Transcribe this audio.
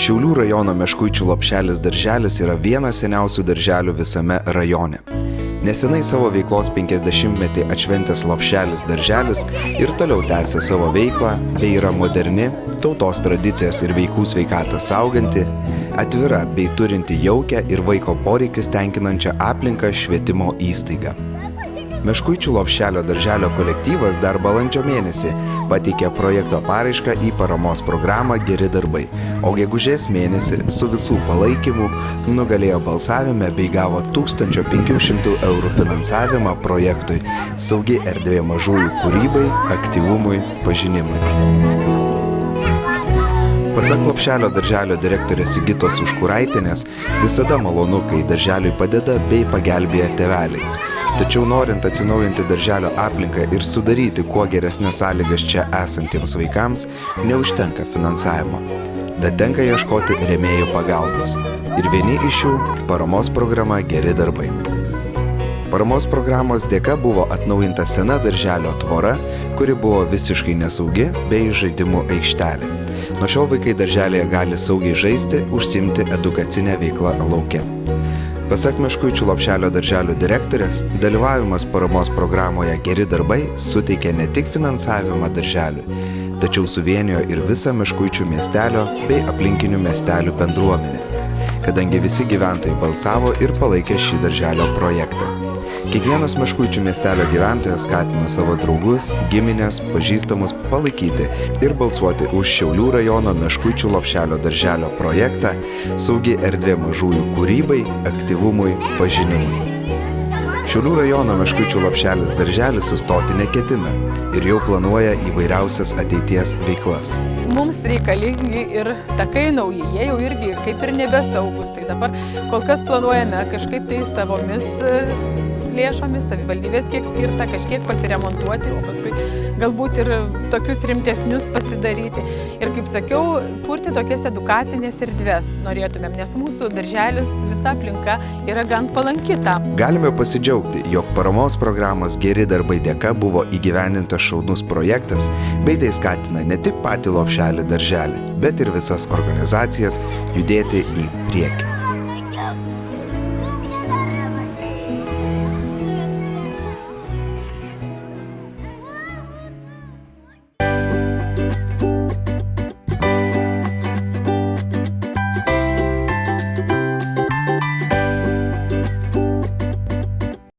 Šiaulių rajono Meškuičių Lopšelis darželis yra vienas seniausių darželių visame rajone. Nesenai savo veiklos 50-metį atšventęs Lopšelis darželis ir toliau tęsia savo veiklą, bei yra moderni, tautos tradicijas ir vaikų sveikatą sauganti, atvira bei turinti jaukią ir vaiko poreikius tenkinančią aplinką švietimo įstaigą. Meškuičių Lopšelio darželio kolektyvas dar balandžio mėnesį pateikė projekto paraišką į paramos programą Geri darbai, o gegužės mėnesį su visų palaikymu nugalėjo balsavime bei gavo 1500 eurų finansavimą projektui Saugi erdvė mažųjų kūrybai, aktyvumui, pažinimui. Pasak Lopšelio darželio direktorės Sigitos Užkuraitinės, visada malonu, kai darželiui padeda bei pagelbėja tėveliai. Tačiau norint atsinaujinti darželio aplinką ir sudaryti kuo geresnes sąlygas čia esantiems vaikams, neužtenka finansavimo. Tad tenka ieškoti rėmėjų pagalbos. Ir vieni iš jų – paramos programa Geri darbai. Paramos programos dėka buvo atnaujinta sena darželio tvora, kuri buvo visiškai nesaugi, bei žaidimų aikštelė. Nuo šiol vaikai darželėje gali saugiai žaisti, užsiimti edukacinę veiklą lauke. Pasak Meškuičių Lopšelio darželio direktorės, dalyvavimas paramos programoje Geri darbai suteikė ne tik finansavimą darželiui, tačiau suvienijo ir visą Meškuičių miestelio bei aplinkinių miestelių bendruomenę, kadangi visi gyventojai balsavo ir palaikė šį darželio projektą. Kiekvienas Meškuičių miestelio gyventojas skatino savo draugus, giminės, pažįstamus palaikyti ir balsuoti už Šiaulių rajono Meškuičių Lopšelio darželio projektą Saugi erdvė mažųjų kūrybai, aktyvumui, pažinimui. Šiaulių rajono Meškuičių Lopšelis darželis sustoti neketina ir jau planuoja įvairiausias ateities veiklas. Mums reikalingi ir takai nauji, jie jau irgi kaip ir nebesaugus, tai dabar kol kas planuojame kažkaip tai savomis lėšomis, savivaldybės kiek skirta, kažkiek pasiremontuoti, o paskui galbūt ir tokius rimtesnius pasidaryti. Ir kaip sakiau, kurti tokias edukacinės erdves norėtumėm, nes mūsų darželis, visa aplinka yra gan palanki tam. Galime pasidžiaugti, jog paramos programos Geri darbai dėka buvo įgyvendintas šaunus projektas, bei tai skatina ne tik patį Lopšelį darželį, bet ir visas organizacijas judėti į priekį.